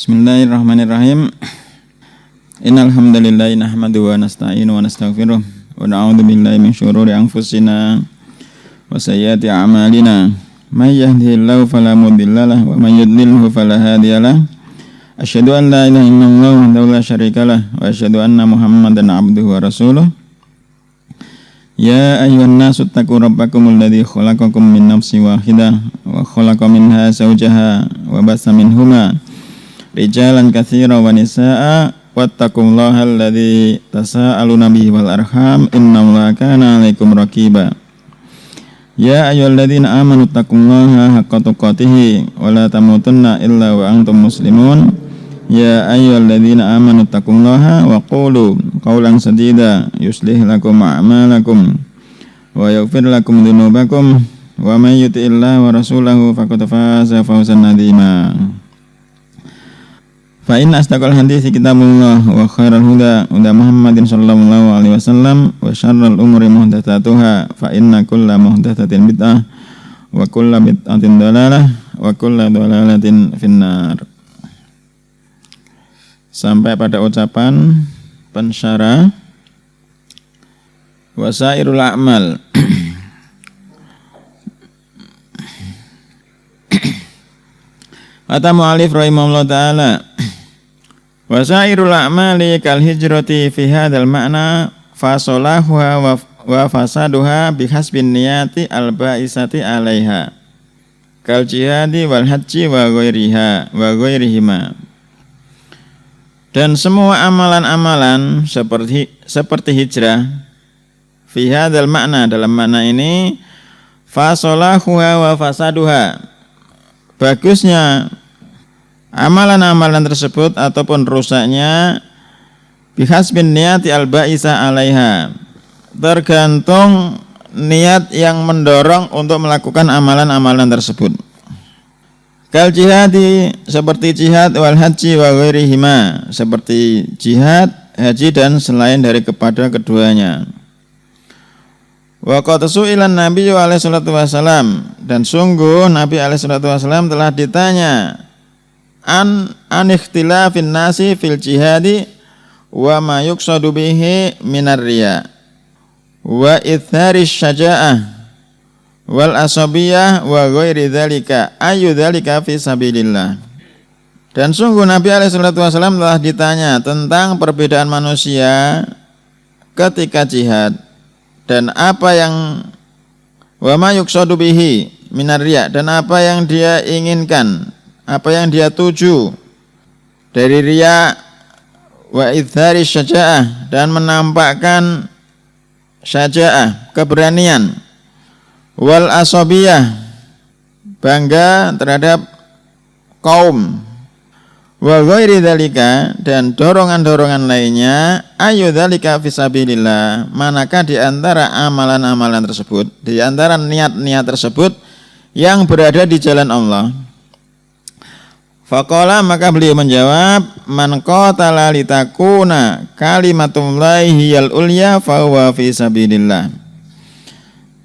Bismillahirrahmanirrahim. Innal hamdalillah nahmaduhu wa nasta'inu wa nastaghfiruh wa na'udzu billahi min syururi anfusina wa sayyiati a'malina. May yahdihillahu fala mudhillalah wa may yudlilhu fala hadiyalah. Asyhadu an la ilaha illallah wahdahu la syarikalah wa asyhadu anna Muhammadan abduhu wa rasuluh. Ya ayyuhan nasu taqu rabbakumul ladzi khalaqakum min nafsin wahidah wa khalaqa minha zawjaha wa bassa minhuma rijalan katsiran wa nisaa'a wattaqullaha alladzi tasaaluna bihi wal arham innallaha kana 'alaikum raqiba. Ya ayyuhalladzina amanu taqullaha haqqa tuqatih wa la tamutunna illa wa antum muslimun. Ya ayyuhalladzina amanu taqullaha wa qulu qawlan sadida yuslih lakum a'malakum wa yaghfir lakum dhunubakum wa may yuti'illaha wa rasulahu faqad faza fawzan 'azima. Fa inna asdaqal hadithi kitabullah wa khairal huda Muhammadin sallallahu alaihi wasallam wa syarrul umuri muhdatsatuha fa inna kulla muhdatsatin bid'ah wa kulla bid'atin dalalah wa kulla dalalatin finnar. Sampai pada ucapan pensyarah wasairul a'mal. Kata mu'alif rahimahullah ta'ala, wasairul a'mali kal hijrati fi hadzal ma'na fasolahuha wa fasaduha bihasbin niyati al ba'isati 'alaiha kal jihadi wal haji wa ghairihima. Dan semua amalan-amalan seperti hijrah fi hadzal ma'na, dalam makna ini, fasolahuha wa fasaduha, bagusnya amalan-amalan tersebut ataupun rusaknya, bihasbin niyati al-ba'isa 'alaiha, tergantung niat yang mendorong untuk melakukan amalan-amalan tersebut. Kal jihadi, seperti jihad, wal haji wa ghairihima, seperti jihad, haji dan selain dari kepada keduanya. Wa qad su'ilan Nabi alaihi salatu wasalam, dan sungguh Nabi alaihi salatu wasalam telah ditanya an ikhtilafin nasi fil jihadi wa ma yuqsadu bihi minar riya wa itharish syaja'ah wal asabiyah wa ghairi dzalika ayu dzalika fi sabilillah. Dan sungguh Nabi alaihi salatu wasallam telah ditanya tentang perbedaan manusia ketika jihad dan apa yang wa ma yuqsadu bihi minar riya, dan apa yang dia inginkan, apa yang dia tuju dari riya, wa idhari syaja'ah, dan menampakkan syaja'ah, keberanian, wal asabiyah, bangga terhadap kaum, wa ghairi dzalika, dan dorongan-dorongan lainnya, ayu dzalika fisabilillah, manakah di antara amalan-amalan tersebut, di antara niat-niat tersebut yang berada di jalan Allah. Faqala, maka beliau menjawab, man qatala litakuna kalimatullahi hiyal ulya fa huwa fi sabilillah.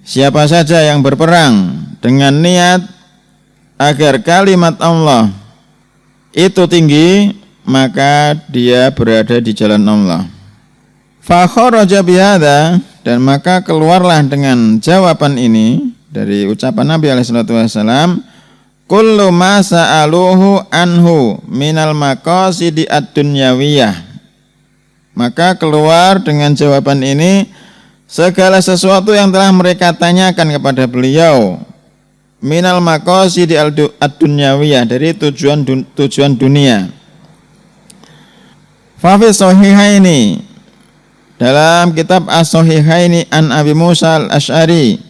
Siapa saja yang berperang dengan niat agar kalimat Allah itu tinggi, maka dia berada di jalan Allah. Fa kharaja bihadza, dan maka keluarlah dengan jawaban ini dari ucapan Nabi alaihi salatu wasallam, kullu ma sa'aluhu anhu minal maqasidi ad-dunyawiyah. Maka keluar dengan jawaban ini segala sesuatu yang telah mereka tanyakan kepada beliau, minal maqasidi ad-dunyawiyah, dari tujuan dunia. Fa fi sahihaini, dalam kitab as-sahihaini an Abi Musa al-Asy'ari,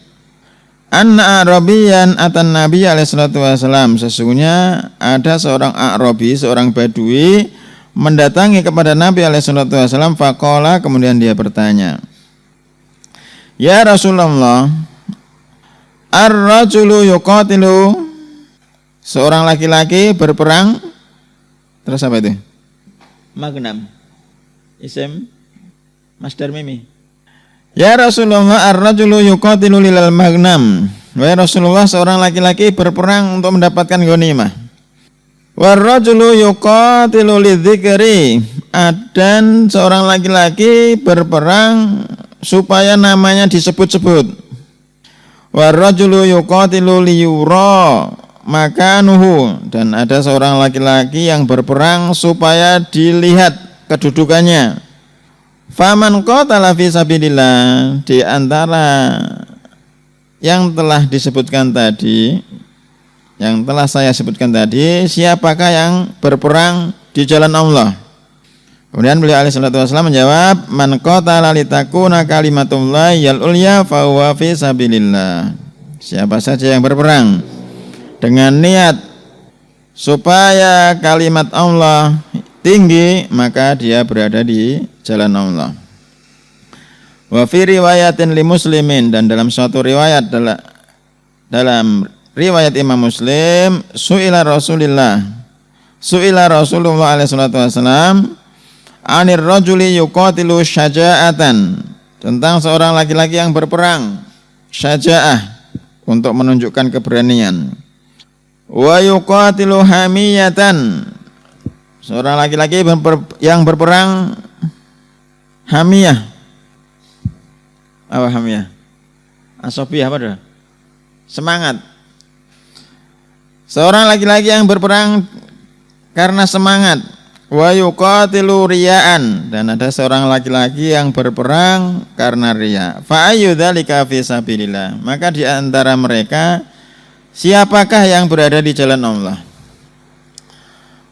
anna Arabiyan atan Nabi alaihi salatu wasallam, sesungguhnya ada seorang Arabi, seorang Badui, mendatangi kepada Nabi alaihi salatu wasallam. Faqala, kemudian dia bertanya, ya Rasulullah, ar-rajulu yuqatilu, seorang laki-laki berperang, terus apa itu? Magnam, isim masdar mimi. Ya Rasulullah, ar-rajulu yuqatilu lilal magnam, wahai Rasulullah, seorang laki-laki berperang untuk mendapatkan ghanimah. Warrajulu yuqatilu lidzikri, dan seorang laki-laki berperang supaya namanya disebut-sebut. Warrajulu yuqatilu liyura makanuhu, dan ada seorang laki-laki yang berperang supaya dilihat kedudukannya. Faman qatala fi sabilillah, di antara yang telah disebutkan tadi, yang telah saya sebutkan tadi, siapakah yang berperang di jalan Allah? Kemudian beliau alaihi salatu wasallam menjawab, man qatala litakuna kalimatullahi yal ulya fa huwa fi sabilillah. Siapa saja yang berperang dengan niat supaya kalimat Allah tinggi, maka dia berada di jalan Allah. Wa fi riwayatin li muslimin, dan dalam suatu riwayat dalam riwayat Imam Muslim, su'ila Rasulullah alaihi salatu wasallam anir rajuli yuqatilu syaja'atan, tentang seorang laki-laki yang berperang syaja'ah, untuk menunjukkan keberanian. Wa yuqatilu hamiyatan, seorang laki-laki yang berperang hamiyah. Apa hamiyah? Asobiyah apa dah? Semangat. Seorang laki-laki yang berperang karena semangat. Wa yuqatilu riya'an, dan ada seorang laki-laki yang berperang karena riya. Fa ayyu dzalika fi sabilillah, maka di antara mereka siapakah yang berada di jalan Allah?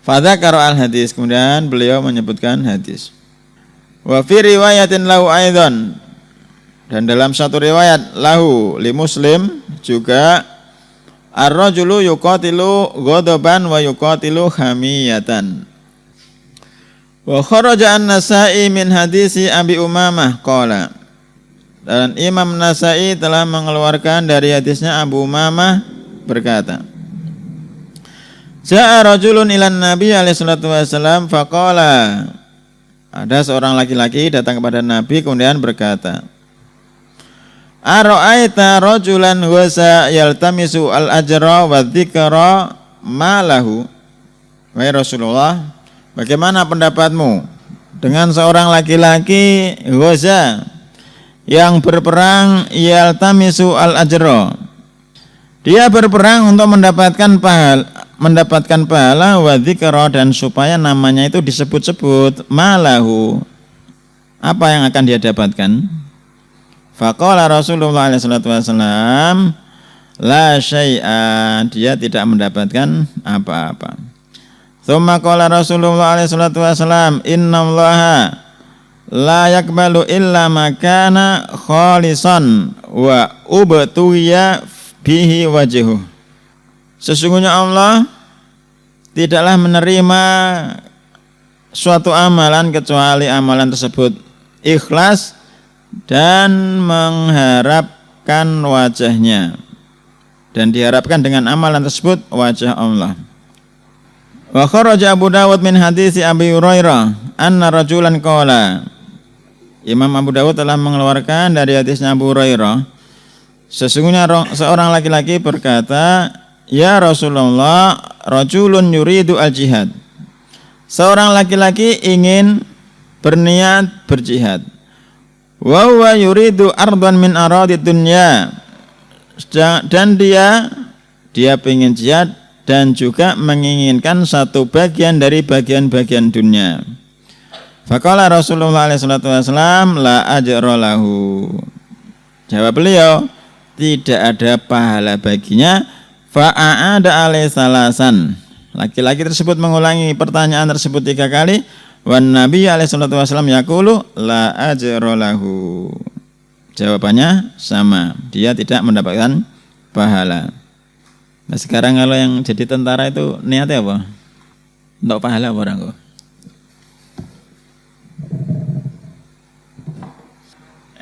Fadzakara al-hadis, kemudian beliau menyebutkan hadis. Wa fi riwayatin lahu aidan, dan dalam satu riwayat lahu li Muslim juga, ar-rajulu yuqatilu ghadaban wa yuqatilu hamiyatan. Wa kharaja an-Nasa'i min hadisi Abi Umamah qala, dan Imam Nasa'i telah mengeluarkan dari hadisnya Abu Umamah berkata, Ja'a rajulun ilan Nabi alaihi salatu wasallam faqala, ada seorang laki-laki datang kepada Nabi kemudian berkata, Ara'aita rajulan wasa yaltamisu al-ajra wa dzikra ma lahu. Wahai Rasulullah, bagaimana pendapatmu dengan seorang laki-laki wasa yang berperang yaltamisu al-ajra? Dia berperang untuk mendapatkan pahala wa dzikra, dan supaya namanya itu disebut-sebut, malahu, apa yang akan dia dapatkan? Faqala Rasulullah SAW, la syai'a, dia tidak mendapatkan apa-apa. Tsumma qala Rasulullah SAW, innallaha la yakbalu illa ma kana khalisan wa ubtuya bihi wajhuh. Sesungguhnya Allah tidaklah menerima suatu amalan kecuali amalan tersebut ikhlas dan mengharapkan wajahnya, dan diharapkan dengan amalan tersebut wajah Allah. Wa kharaja Abu Dawud min hadisi Abi Hurairah anna rajulan qala, Imam Abu Dawud telah mengeluarkan dari hadisnya Abu Hurairah, sesungguhnya seorang laki-laki berkata, ya Rasulullah, rajulun yuridu al-jihad, seorang laki-laki ingin berniat berjihad. Wa huwa yuridu ardan min aradi dunya, dan dia ingin jihad dan juga menginginkan satu bagian dari bagian-bagian dunia. Faqala Rasulullah SAW, la ajra lahu. Jawab beliau, tidak ada pahala baginya. Fa'ada alaihi salasan. Laki-laki tersebut mengulangi pertanyaan tersebut 3 kali. Wan Nabi alaihi salatu wasallam yaqulu la ajra lahu. Jawabannya sama, dia tidak mendapatkan pahala. Nah, sekarang kalau yang jadi tentara itu niatnya apa? Untuk pahala apa orang kok?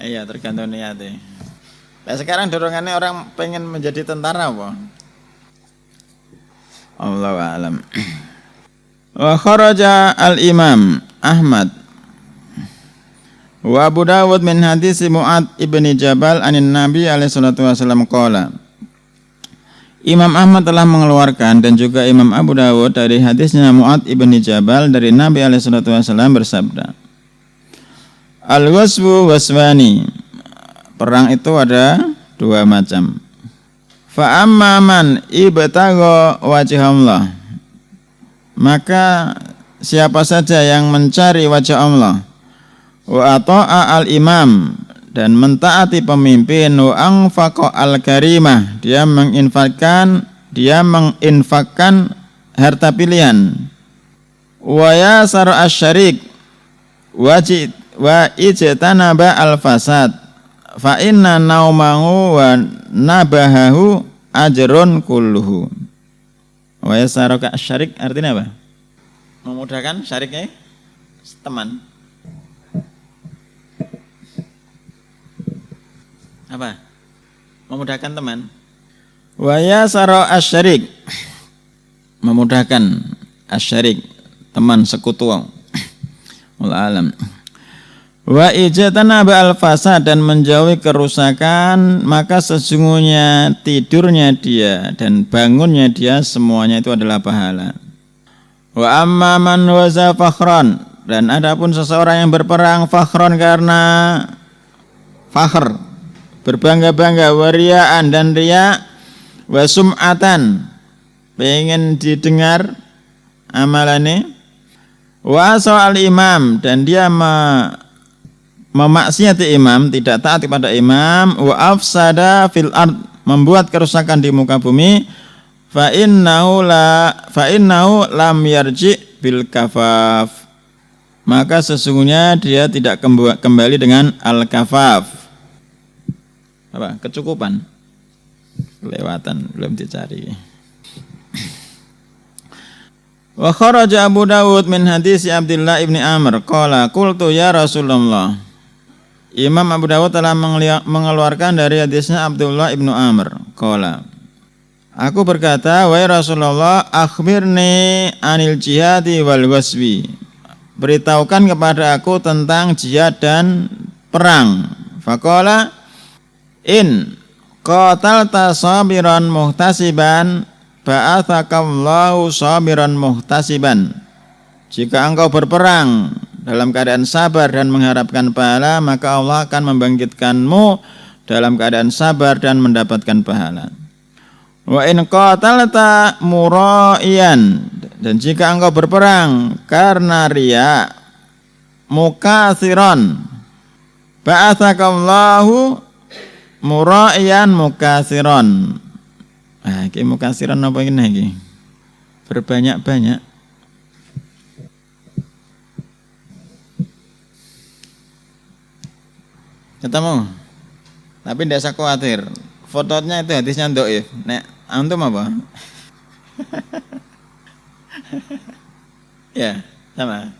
Iya, tergantung niatnya. Nah, sekarang dorongannya orang pengen menjadi tentara apa? Allahu a'lam. Wa kharaja al-Imam Ahmad wa Abu Dawud min hadis Mu'ad ibni Jabal anin Nabi alaihi salatu wasallam qala, Imam Ahmad telah mengeluarkan dan juga Imam Abu Dawud dari hadisnya Mu'adz ibn Jabal dari Nabi SAW bersabda, Al-waswu waswani, perang itu ada dua macam. Fa amma man ibtagha wajhallah, maka siapa saja yang mencari wajah Allah, wa ata'a al-imam, dan mentaati pemimpin, wa anfaqa al-karimah, dia menginfakkan harta pilihan, wa yasar asy-syarik wa ijtanaba al-fasad, fa inna naumahu wa nabahahu ajrun kulluhu. Wa yasaraka asy-syarik artinya apa? Memudahkan, syariknya teman. Apa? Memudahkan teman. Wa yasara asy-syarik, memudahkan asy-syarik, teman sekutu. Wallahu alam. Wa ijtanaba al-fasad, dan menjauhi kerusakan, maka sesungguhnya tidurnya dia dan bangunnya dia semuanya itu adalah pahala. Wa amma man waza fakhran, dan adapun seseorang yang berperang fakhran karena fakhr, berbangga-bangga, wariaan dan riya, wa sum'atan, pengen didengar amalane, wa asal imam, dan dia memaksiati imam, tidak taat kepada imam, wa afsada fil ard, membuat kerusakan di muka bumi, fa innahu lam yarji bil kafaf, maka sesungguhnya dia tidak kembali dengan al-kafaf. Apa? Kecukupan. Kelewatan, belum dicari. Wa kharaja Abu Dawud min hadis Abdullah ibni Amr qala qultu ya Rasulullah. Imam Abu Dawud telah mengeluarkan dari hadisnya Abdullah ibnu Amr qala, aku berkata, wahai Rasulullah, akhbirni anil jihadi wal waswi, beritahukan kepada aku tentang jihad dan perang. Faqala, in qatalta sabiran muhtasiban ba'athakallahu sabiran muhtasiban, jika engkau berperang dalam keadaan sabar dan mengharapkan pahala, maka Allah akan membangkitkanmu dalam keadaan sabar dan mendapatkan pahala. Wa in qatalta muraiyan, dan jika engkau berperang karena riya, mukathiran ba'athakallahu muraiyan mukathiran. Ah, iki mukathiran apa iki? Berbanyak-banyak. Ketemu. Tapi tidak usah khawatir. Fotonya itu hadisnya dhaif. Nek antum apa? Ya, sama.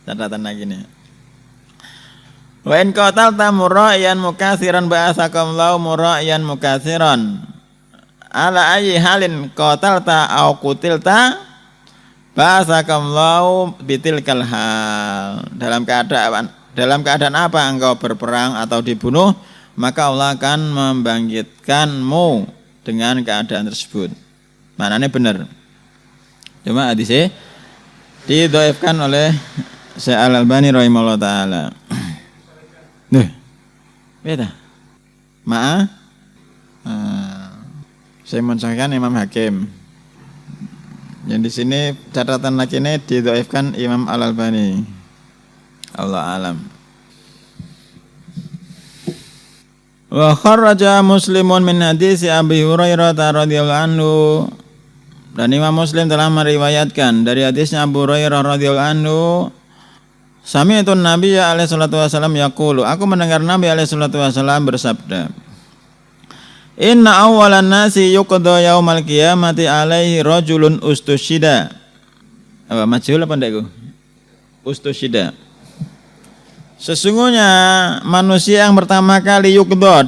Catatan lagi nih. Wa in qatalta muraiyan mukatsiran ba'athakallahu muraiyan mukatsiran. Ala ayyi halin qatalta au qutilta ba'athakallahu bitilkal hal. Dalam keadaan apa engkau berperang atau dibunuh, maka Allah akan membangkitkanmu dengan keadaan tersebut. Maknanya benar. Cuma hadisnya didhaifkan oleh Syekh Al-Albani rahimahullah taala. Beda. Saya mencontohkan Imam Hakim. Yang di sini catatan lagi ini didhaifkan Imam Al-Albani. Allah alam. Wa kharraja Muslimun min hadis Abi Hurairah radhiyallahu anhu, dan Imam Muslim telah meriwayatkan dari hadisnya Abu Hurairah radhiyallahu anhu, sami'tu Nabiyya alaihi salatu wasallam yaqulu, aku mendengar Nabi alaihi salatu wasallam bersabda, inna awwalan nasi yuqda yaumal qiyamati alaihi rajulun ustusyida. Apa majhul apa ndak iku? Ustusyida. Sesungguhnya manusia yang pertama kali yuqda,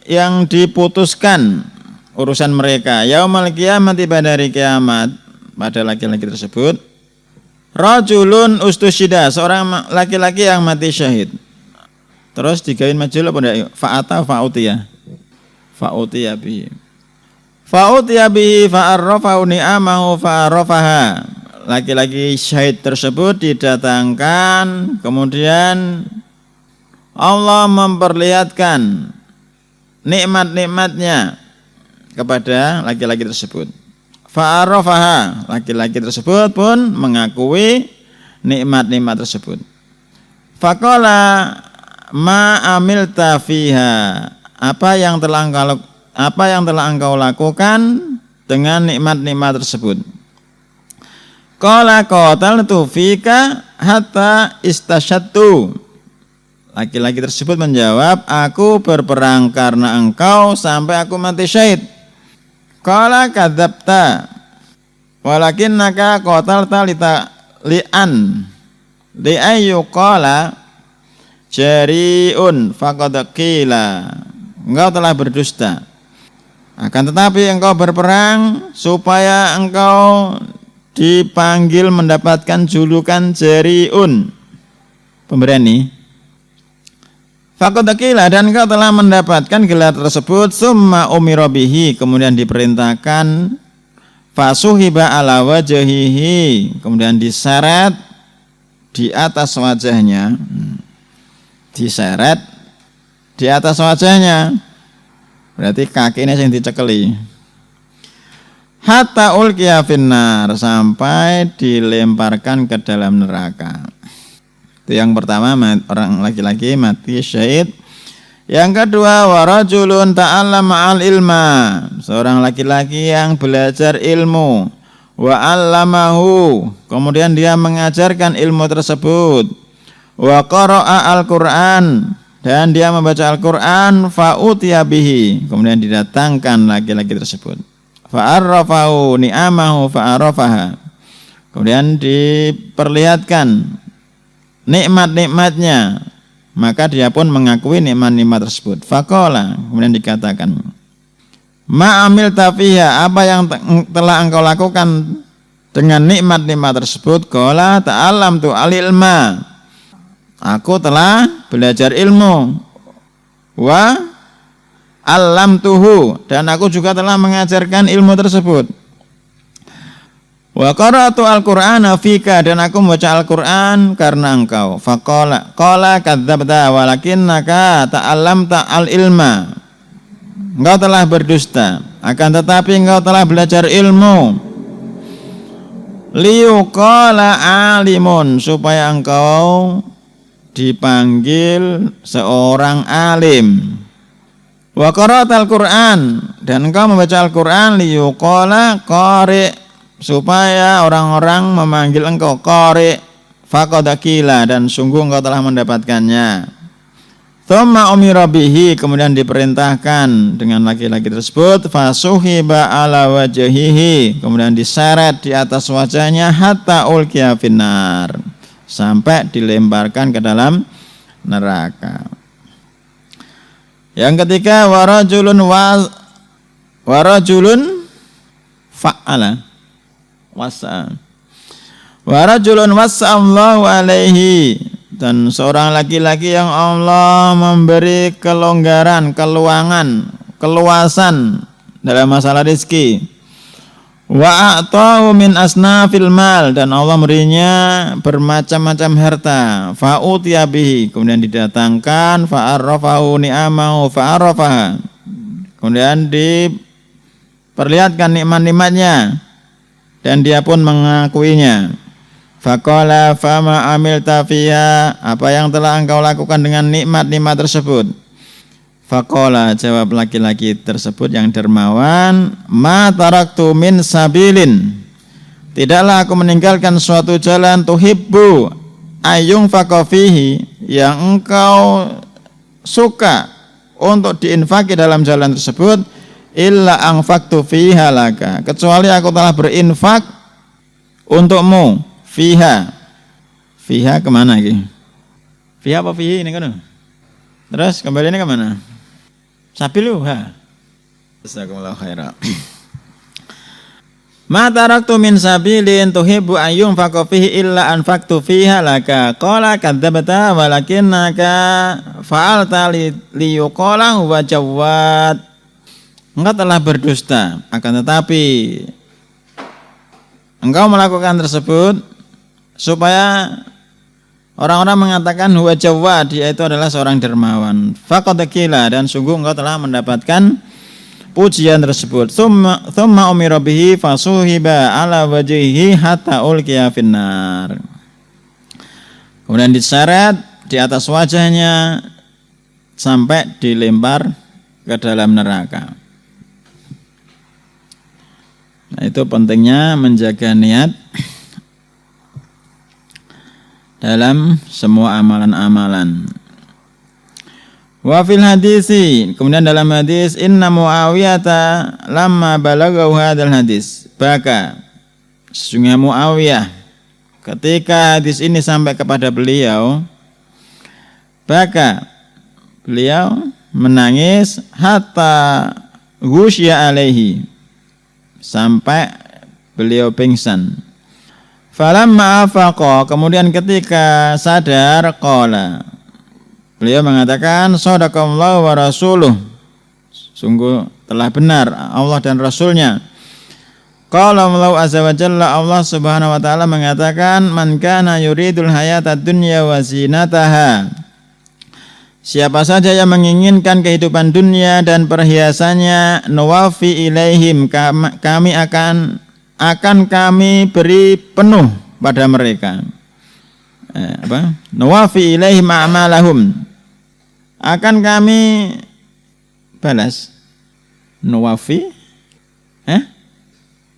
yang diputuskan urusan mereka yaumal qiyamati, pada hari kiamat, pada laki-laki tersebut, rajulun ustusyida, seorang laki-laki yang mati syahid. Terus digain majhul apa ndak? Fa'ata fa'utiya. Fa'utiya bi. Fa'utiya bihi fa'arrafahu ni'amahu fa'arrafaha. Laki-laki syahid tersebut didatangkan, kemudian Allah memperlihatkan nikmat-nikmatnya kepada laki-laki tersebut. Fa'arrafaha, laki-laki tersebut pun mengakui nikmat-nikmat tersebut. Faqala ma amilta fiha, apa yang telah engkau lakukan dengan nikmat-nikmat tersebut. Qala qataltu fika hatta istasyattu. Laki-laki tersebut menjawab, aku berperang karena engkau sampai aku mati syahid. Qala kadzabta walakinnaka qatalta li'ayyu qala jari'un faqad qila. Engkau telah berdusta. Akan tetapi engkau berperang supaya engkau dipanggil mendapatkan julukan jari'un, pemberani. Faqad qila, dan engkau telah mendapatkan gelar tersebut. Summa umira bihi, kemudian diperintahkan fasuhiba ala wajhihi, kemudian diseret di atas wajahnya. Diseret di atas wajahnya, berarti kakinya yang dicekeli. Hatta ulqiya finnar, sampai dilemparkan ke dalam neraka. Itu yang pertama, orang laki-laki mati syahid. Yang kedua, warajulun ta'allama al-ilma, seorang laki-laki yang belajar ilmu, wa 'allamahu, kemudian dia mengajarkan ilmu tersebut, wa qara'a al-Qur'an, dan dia membaca Al-Qur'an, fa'utiya bihi, kemudian didatangkan laki-laki tersebut, fa'arrafahu ni'amahu fa'arrafaha, kemudian diperlihatkan nikmat-nikmatnya, maka dia pun mengakui nikmat-nikmat tersebut. Faqala, kemudian dikatakan, ma amilta fiha, apa yang telah engkau lakukan dengan nikmat-nikmat tersebut. Qala ta'allamtu al-ilma, aku telah belajar ilmu, wa allamtuhu, dan aku juga telah mengajarkan ilmu tersebut. Wa qara'tu al-Qur'ana fika, dan aku membaca Al-Qur'an karena engkau. Faqala kadzabta walakinnaka ta'allamta al-ilma, engkau telah berdusta, akan tetapi engkau telah belajar ilmu. Liyuqala alimun, supaya engkau dipanggil seorang alim. Wa qara'tal Qur'an, dan engkau membaca Al-Qur'an, liyuqala qari', supaya orang-orang memanggil engkau qari'. Faqad qila, dan sungguh engkau telah mendapatkannya. Tsumma umira bihi, kemudian diperintahkan dengan laki-laki tersebut, fasuhiba ala wajhihi, kemudian diseret di atas wajahnya, hatta ulqiya finnar, sampai dilemparkan ke dalam neraka. Yang ketiga, warajulun fa'ala wasa, warajulun wasa'allahu alaihi, dan seorang laki-laki yang Allah memberi kelonggaran, keluasan dalam masalah rezeki. Wa a'tahu min asnafil mal, dan Allah memberinya bermacam-macam harta. Fa'utiya bihi, kemudian didatangkan, fa'arrafahu ni'amahu fa'arrafaha, kemudian diperlihatkan nikmat-nikmatnya, dan dia pun mengakuinya. Faqala fama amilta fiha, apa yang telah engkau lakukan dengan nikmat-nikmat tersebut. Faqala, jawab laki-laki tersebut yang dermawan, ma taraktu min sabilin, tidaklah aku meninggalkan suatu jalan, tuhibbu ayung fakofihi, yang engkau suka untuk diinfaki dalam jalan tersebut, illa anfaqtu fiha laka, kecuali aku telah berinfak untukmu. Fiha kemana lagi? Fiha apa fihi ini kan? Terus kembali ini kemana? Sabiluha. Jazakumullahu khairan. Ma taraktu min sabilin tuhibbu ayyun faqafihi illa anfaqtu fiha laka. Qala kadzabta walakinnaka fa'alta liyuqala huwa jawad. engkau telah berdusta, akan tetapi engkau melakukan tersebut supaya orang-orang mengatakan huwa jawad, dia itu adalah seorang dermawan. Faqad qila, dan sungguh engkau telah mendapatkan pujian tersebut. Tsumma umira bihi fasuhiba ala wajhihi hatta ulqiya finnar. Kemudian diseret di atas wajahnya sampai dilempar ke dalam neraka. Nah, itu pentingnya menjaga niat dalam semua amalan-amalan. Wa fil hadisi, kemudian dalam hadis, inna Muawiyata lamma balaghahu hadzal hadis, baka sesungguhnya Muawiyah ketika hadis ini sampai kepada beliau, baka beliau menangis hatta ghusya alaihi, sampai beliau pingsan. Falamma afaqa, kemudian ketika sadar, qala, beliau mengatakan, shadaqallahu wa rasuluh, sungguh telah benar Allah dan Rasulnya. Qala Allah azza wa jalla, Allah subhanahu wa ta'ala mengatakan, man kana yuridul hayatad dunya wa zinataha, siapa saja yang menginginkan kehidupan dunia dan perhiasannya, nuwafi ilaihim, kami akan kami beri penuh pada mereka. Nuwafi ilaihim a'malahum, akan kami balas. Nuwafi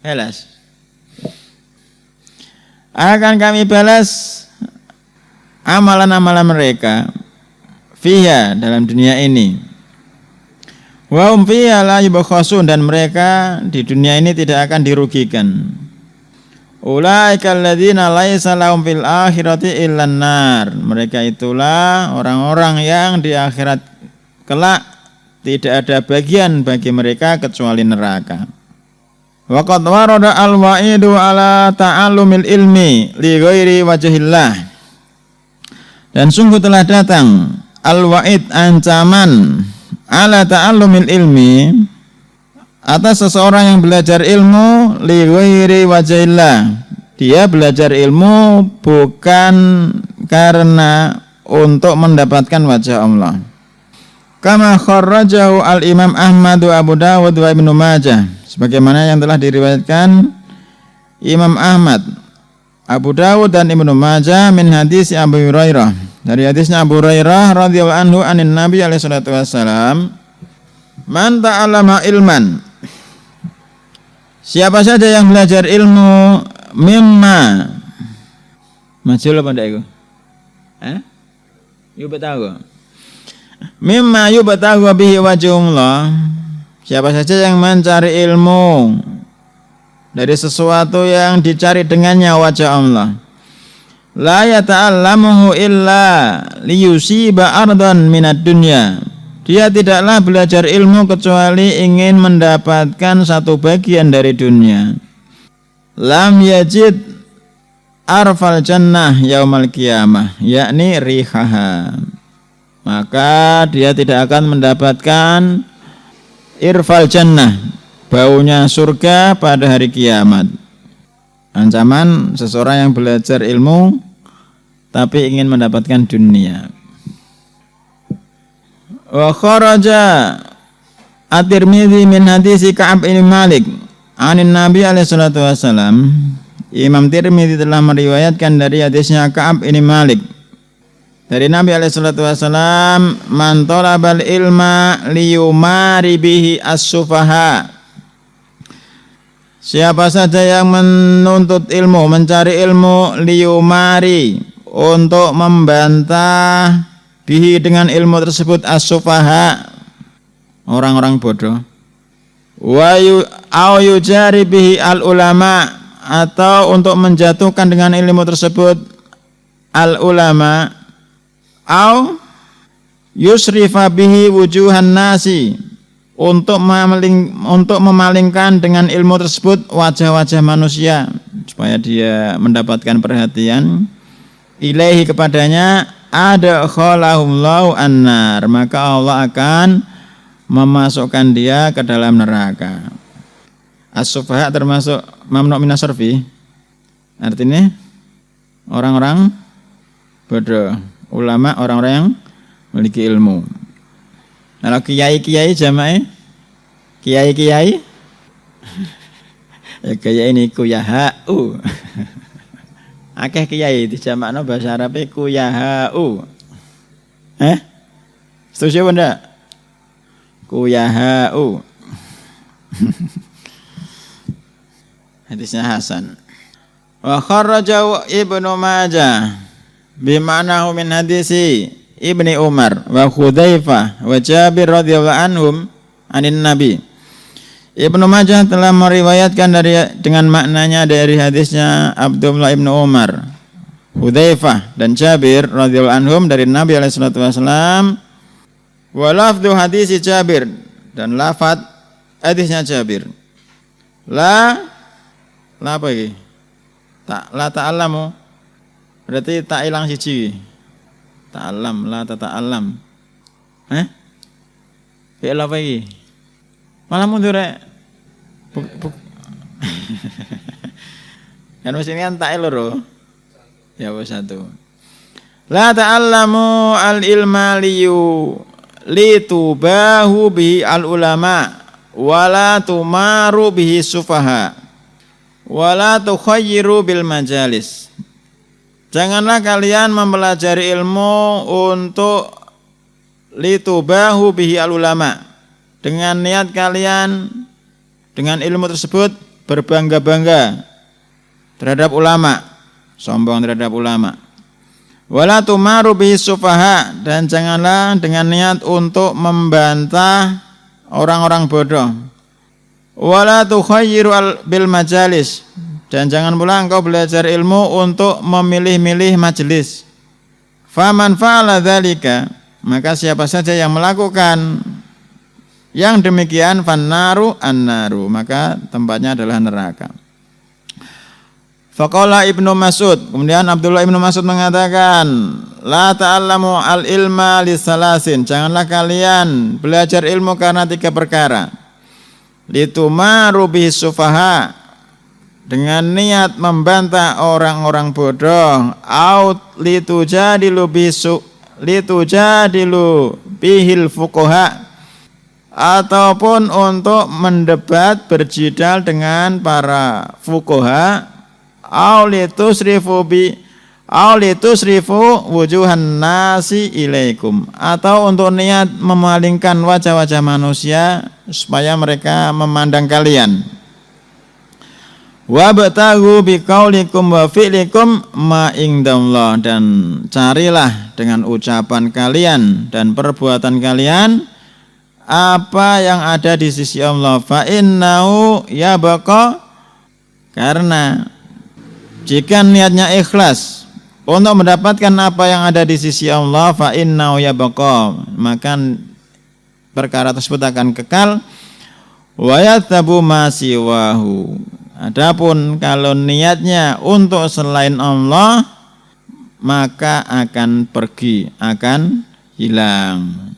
balas, akan kami balas amalan-amalan mereka fiha, dalam dunia ini. Wa hum fiha la yubkhasun, dan mereka di dunia ini tidak akan dirugikan. Ulaikal ladzina laisa lahum fil akhirati illan nar, mereka itulah orang-orang yang di akhirat kelak tidak ada bagian bagi mereka kecuali neraka. Wa qad warada al-wa'idu ala ta'allumil ilmi li ghairi wajhillah, dan sungguh telah datang al-wa'id, ancaman, ala ta'allumil ilmi, atas seseorang yang belajar ilmu, li ghairi wajhillah, dia belajar ilmu bukan karena untuk mendapatkan wajah Allah. Kama kharrajahu al-Imam Ahmad wa Abu Dawud wa Ibnu Majah, sebagaimana yang telah diriwayatkan Imam Ahmad, Abu Dawud dan Ibnu Majah min hadis Abu Hurairah, dari hadisnya Abu Hurairah radhiyallahu anhu anin Nabi alaihi salatu wasalam, man ta'allama ilman, siapa saja yang belajar ilmu, mimma majul apa ndak iku? Yubtahu, mimma yubtahu bihi wajhullah, siapa saja yang mencari ilmu dari sesuatu yang dicari dengannya wajah Allah, la yata'allamuhu illa liyusiba ardan minad dunya, dia tidaklah belajar ilmu kecuali ingin mendapatkan satu bagian dari dunia. Lam yajid arfal jannah yaumal qiyamah, yakni rihaha, maka dia tidak akan mendapatkan irfal jannah, baunya surga pada hari kiamat. Ancaman seseorang yang belajar ilmu tapi ingin mendapatkan dunia. Wa kharaja at-Tirmidzi min hadisi Ka'ab bin Malik anin Nabi alaihi salatu wasalam, Imam Tirmidzi telah meriwayatkan dari hadisnya Ka'ab bin Malik dari Nabi alaihi salatu wasalam, man talabal ilma liyumari bihi as-sufaha, siapa saja yang menuntut ilmu, mencari ilmu, liyumari, untuk membantah, bihi, dengan ilmu tersebut, as-sufaha, orang-orang bodoh, wa au yujari bihi al-ulama, atau untuk menjatuhkan dengan ilmu tersebut al-ulama, au yusrifa bihi wujuhan nasi, untuk memalingkan dengan ilmu tersebut wajah-wajah manusia supaya dia mendapatkan perhatian, ilaihi, kepadanya, ada khalahumullahu annar, maka Allah akan memasukkan dia ke dalam neraka. As-sufaha termasuk mamnu minas sarfi. Artinya orang-orang bodoh, ulama orang-orang yang memiliki ilmu. Kalau kiai-kiai jamae kiai-kiai ya kiai ini kuyahau. Akeh kiai dijamakno bahasa Arabe kuyahau. Setuju apa ndak? Kuyahau. Hadisnya Hasan. Wa kharraja Ibnu Majah bima'nahu min hadisi Ibni Umar wa Hudzaifah wa Jabir radhiyallahu anhum anin Nabi. Ibnu Majah telah meriwayatkan dengan maknanya dari hadisnya Abdullah ibnu Umar, Hudzaifah dan Jabir radhiyallahu anhum dari Nabi alaihi salatu wasallam. Wa lafdhu hadis Jabir dan lafaz hadisnya Jabir. La apa iki? La ta'allamu. Berarti tak ilang siji. Ta'allam, la tata'allam. Fi'il apa iki? Malah mundur rek. Kan mesti kan ta'il loro. Ya wis satu. La ta'allamu al-ilma litubahu bihi al-ulama wala tumaru bihi sufaha wala tukhayyiru bil majalis. Janganlah kalian mempelajari ilmu untuk litubahu bihi al-ulama, dengan niat kalian dengan ilmu tersebut berbangga-bangga terhadap ulama, sombong terhadap ulama. Wala tumaru bihi sufaha, dan janganlah dengan niat untuk membantah orang-orang bodoh. Wala tukhayyiru bil majalis, dan jangan pula engkau belajar ilmu untuk memilih-milih majelis. Faman fa'ala dzalika, maka siapa saja yang melakukan yang demikian, fannaru annaru, maka tempatnya adalah neraka. Faqala Ibnu Mas'ud, kemudian Abdullah Ibnu Mas'ud mengatakan, la ta'allamu al-ilma lisalasin, janganlah kalian belajar ilmu karena 3 perkara. Litumaru bihi sufaha, dengan niat membantah orang-orang bodoh, au litujadilu bihil fuqaha, ataupun untuk mendebat berjidal dengan para fuqaha, au litusrifu wujuhan nasi ilaikum, atau untuk niat memalingkan wajah-wajah manusia supaya mereka memandang kalian. Wabtaghu biqaulikum wa fi'likum ma indallah, dan carilah dengan ucapan kalian dan perbuatan kalian apa yang ada di sisi Allah. Fa innahu yabqa, karena jika niatnya ikhlas untuk mendapatkan apa yang ada di sisi Allah, fa innahu yabqa, maka perkara tersebut akan kekal. Wa yatabu ma siwahu, adapun kalau niatnya untuk selain Allah, maka akan pergi, akan hilang.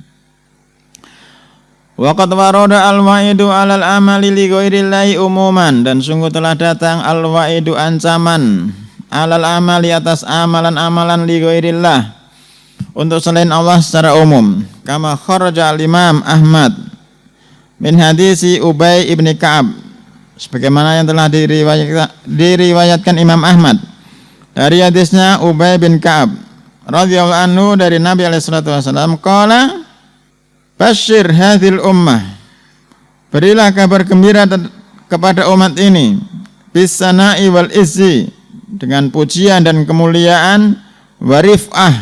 Waqad warada al-wa'idu 'alal amali li ghairillahi umuman, dan sungguh telah datang al-wa'idu, ancaman, 'alal amali, atas amalan-amalan li ghairillah, untuk selain Allah secara umum. Kama kharaja al-Imam Ahmad min hadisi Ubay ibn Ka'ab, sebagaimana yang telah diriwayatkan Imam Ahmad dari hadisnya Ubay bin Ka'ab radhiyallahu anhu dari Nabi alaihi salatu wasallam, qala basyir hadhil ummah, berilah kabar gembira kepada umat ini, bisana'i wal izzi, dengan pujian dan kemuliaan, warif'ah,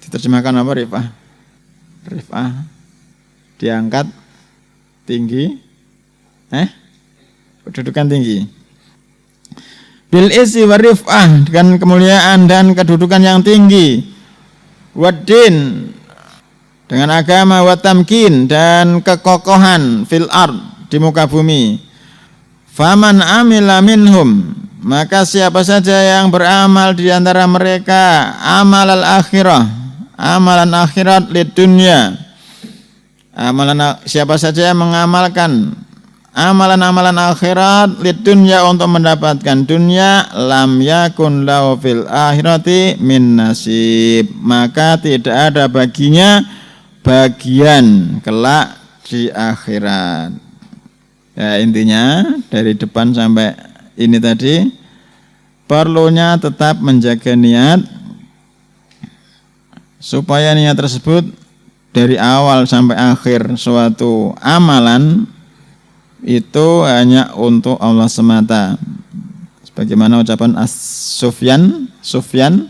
diterjemahkan apa rif'ah? Rif'ah diangkat tinggi, kedudukan tinggi. Bil izzi warif'ah, dengan kemuliaan dan kedudukan yang tinggi. Waddin, dengan agama, wa tamkin, dan kekokohan, fil ard, di muka bumi. Faman amila minhum, maka siapa saja yang beramal di antara mereka, amal al-akhirah, amalan akhirat lid dunya, Siapa saja yang mengamalkan amalan-amalan akhirat lid dunya untuk mendapatkan dunia, lam yakun lahu fil akhirati min nasib, maka tidak ada baginya bagian kelak di akhirat. Ya, intinya dari depan sampai ini tadi perlunya tetap menjaga niat supaya niat tersebut dari awal sampai akhir suatu amalan itu hanya untuk Allah semata. Sebagaimana ucapan Sufyan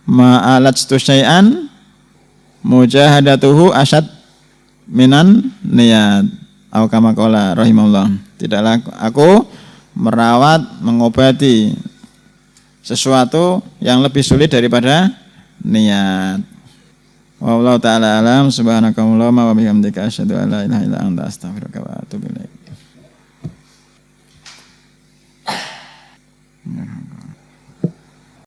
ma'alatstu syai'an mujahadatuhu asyad minan niyat. Au kama qala rahimahullah. Tidaklah aku merawat, mengobati sesuatu yang lebih sulit daripada niat. Wallahu ta'ala alam. Subhanakallahumma wa bihamdika asyhadu an la ilaha illa anta astaghfiruka wa atubu ilaik.